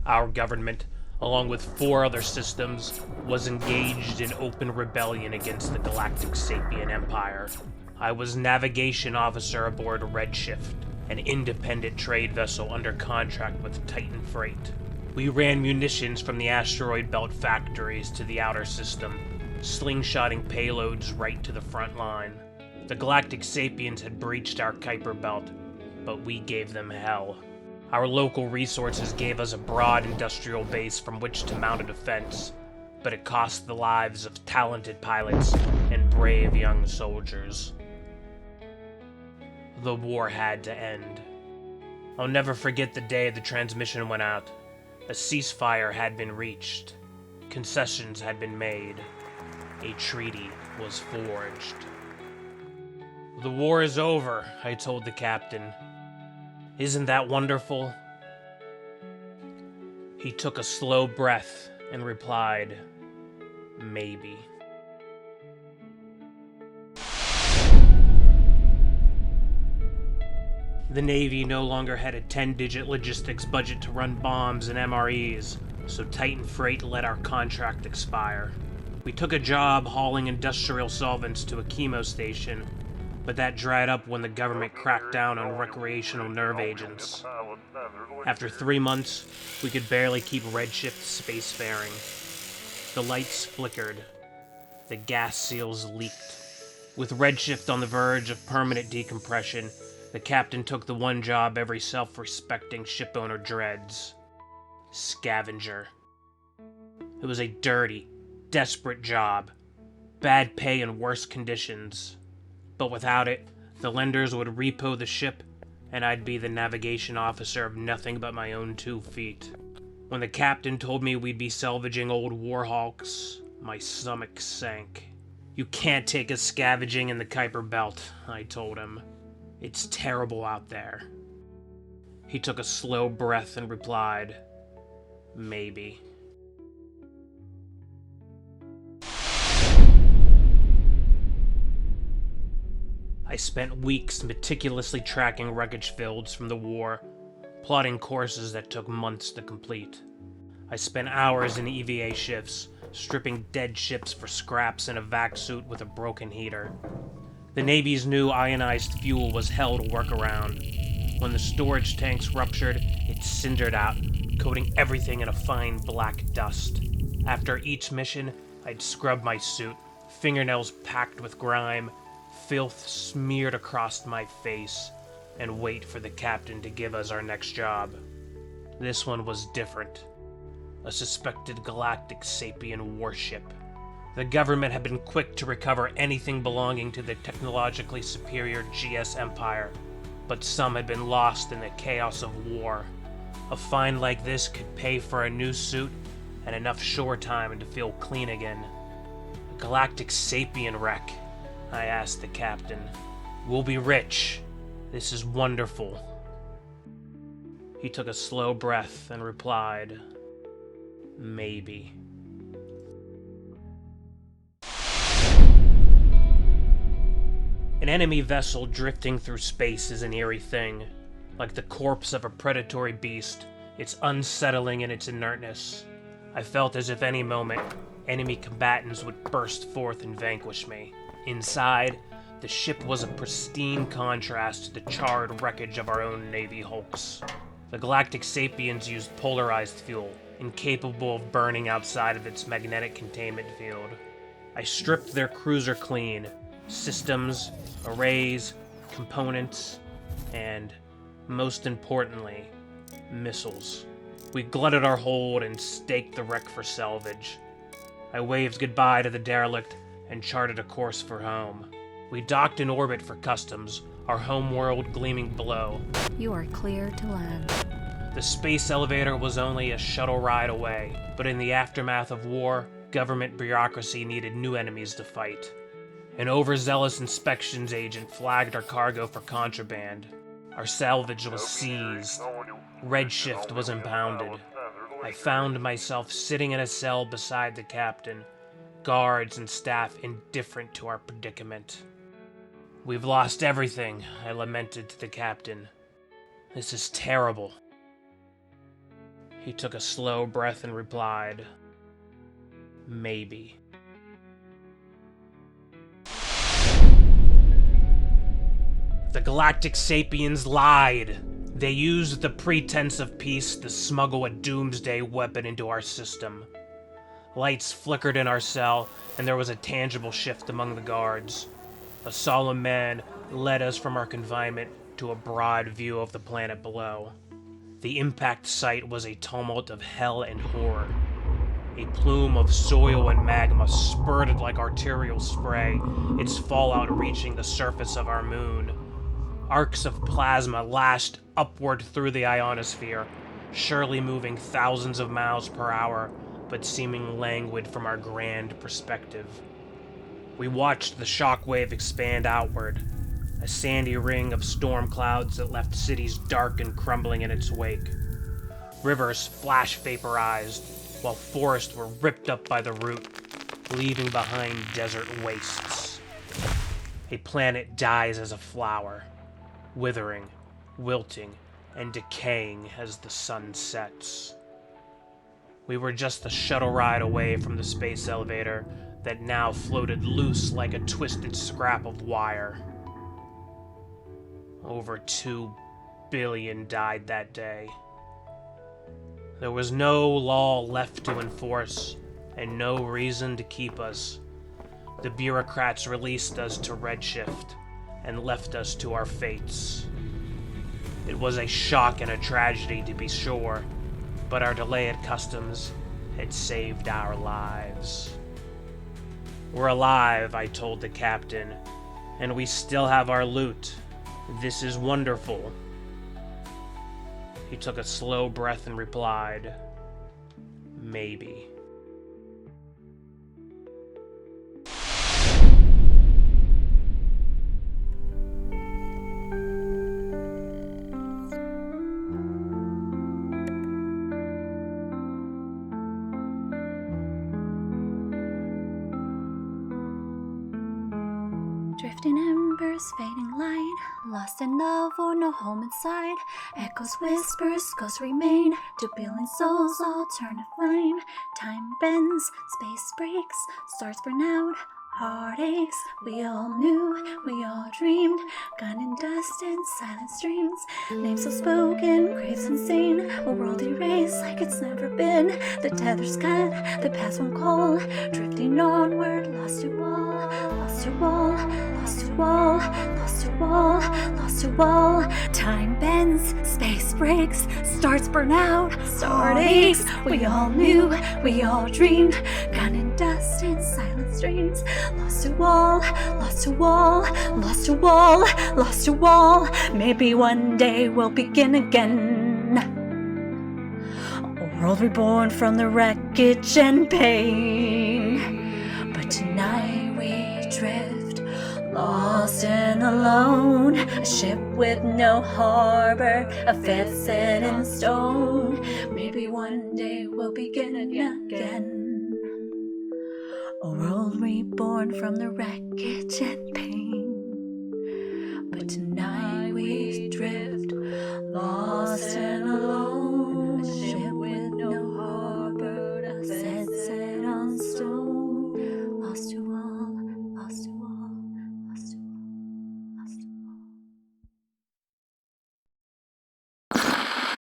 Our government, along with 4 other systems, was engaged in open rebellion against the Galactic Sapien Empire. I was navigation officer aboard Redshift, an independent trade vessel under contract with Titan Freight. We ran munitions from the asteroid belt factories to the outer system, slingshotting payloads right to the front line. The Galactic Sapiens had breached our Kuiper belt, but we gave them hell. Our local resources gave us a broad industrial base from which to mount a defense, but it cost the lives of talented pilots and brave young soldiers. The war had to end. I'll never forget the day the transmission went out. A ceasefire had been reached. Concessions had been made. A treaty was forged. "The war is over," I told the captain. "Isn't that wonderful?" He took a slow breath and replied, "Maybe." The Navy no longer had a 10-digit logistics budget to run bombs and MREs, so Titan Freight let our contract expire. We took a job hauling industrial solvents to a chemo station, but that dried up when the government cracked down on recreational nerve agents. After 3 months, we could barely keep Redshift spacefaring. The lights flickered. The gas seals leaked. With Redshift on the verge of permanent decompression, the captain took the one job every self-respecting shipowner dreads: scavenger. It was a dirty, desperate job. Bad pay and worse conditions. But without it, the lenders would repo the ship, and I'd be the navigation officer of nothing but my own 2 feet. When the captain told me we'd be salvaging old warhawks, my stomach sank. "You can't take us scavenging in the Kuiper Belt," I told him. "It's terrible out there." He took a slow breath and replied, "Maybe." I spent weeks meticulously tracking wreckage fields from the war, plotting courses that took months to complete. I spent hours in EVA shifts, stripping dead ships for scraps in a vac suit with a broken heater. The Navy's new ionized fuel was hell to work around. When the storage tanks ruptured, it cindered out, coating everything in a fine black dust. After each mission, I'd scrub my suit, fingernails packed with grime, filth smeared across my face, and wait for the captain to give us our next job. This one was different. A suspected Galactic Sapien warship. The government had been quick to recover anything belonging to the technologically superior GS Empire, but some had been lost in the chaos of war. A find like this could pay for a new suit and enough shore time to feel clean again. A Galactic Sapien wreck, I asked the captain. "We'll be rich. This is wonderful." He took a slow breath and replied, "Maybe." An enemy vessel drifting through space is an eerie thing. Like the corpse of a predatory beast, it's unsettling in its inertness. I felt as if any moment, enemy combatants would burst forth and vanquish me. Inside, the ship was a pristine contrast to the charred wreckage of our own Navy hulks. The Galactic Sapiens used polarized fuel, incapable of burning outside of its magnetic containment field. I stripped their cruiser clean. Systems, arrays, components, and, most importantly, missiles. We glutted our hold and staked the wreck for salvage. I waved goodbye to the derelict and charted a course for home. We docked in orbit for customs, our home world gleaming below. "You are clear to land." The space elevator was only a shuttle ride away, but in the aftermath of war, government bureaucracy needed new enemies to fight. An overzealous inspections agent flagged our cargo for contraband. Our salvage was seized. Redshift was impounded. I found myself sitting in a cell beside the captain, guards and staff indifferent to our predicament. "We've lost everything," I lamented to the captain. "This is terrible." He took a slow breath and replied, "Maybe." The Galactic Sapiens lied. They used the pretense of peace to smuggle a doomsday weapon into our system. Lights flickered in our cell, and there was a tangible shift among the guards. A solemn man led us from our confinement to a broad view of the planet below. The impact site was a tumult of hell and horror. A plume of soil and magma spurted like arterial spray, its fallout reaching the surface of our moon. Arcs of plasma lashed upward through the ionosphere, surely moving thousands of miles per hour, but seeming languid from our grand perspective. We watched the shockwave expand outward, a sandy ring of storm clouds that left cities dark and crumbling in its wake. Rivers flash vaporized, while forests were ripped up by the root, leaving behind desert wastes. A planet dies as a flower, withering, wilting, and decaying as the sun sets. We were just a shuttle ride away from the space elevator that now floated loose like a twisted scrap of wire. Over 2 billion died that day. There was no law left to enforce, and no reason to keep us. The bureaucrats released us to Redshift, and left us to our fates. It was a shock and a tragedy, to be sure, but our delay at customs had saved our lives. "We're alive," I told the captain, "and we still have our loot. This is wonderful." He took a slow breath and replied, "Maybe." Drifting embers, fading light, lost in love or no home inside. Echoes, whispers, ghosts remain. 2 billion souls all turn to flame. Time bends, space breaks, stars burn out. Heartaches, we all knew, we all dreamed. Gun and dust and silent streams. Names unspoken, graves unseen. A world erased like it's never been. The tether's cut, the past won't call. Drifting onward, lost to all, lost to all, lost to all, lost to all, lost to all. Time bends, space breaks, stars burn out. Heartaches, we all knew, we all dreamed. Gun and dust and silent streams. Lost to all, lost to all, lost to all, lost to all. Maybe one day we'll begin again. A world reborn from the wreckage and pain. But tonight we drift, lost and alone. A ship with no harbor, a fate set in stone. Maybe one day we'll begin again. A world reborn from the wreckage and pain. But tonight we drift, lost and alone.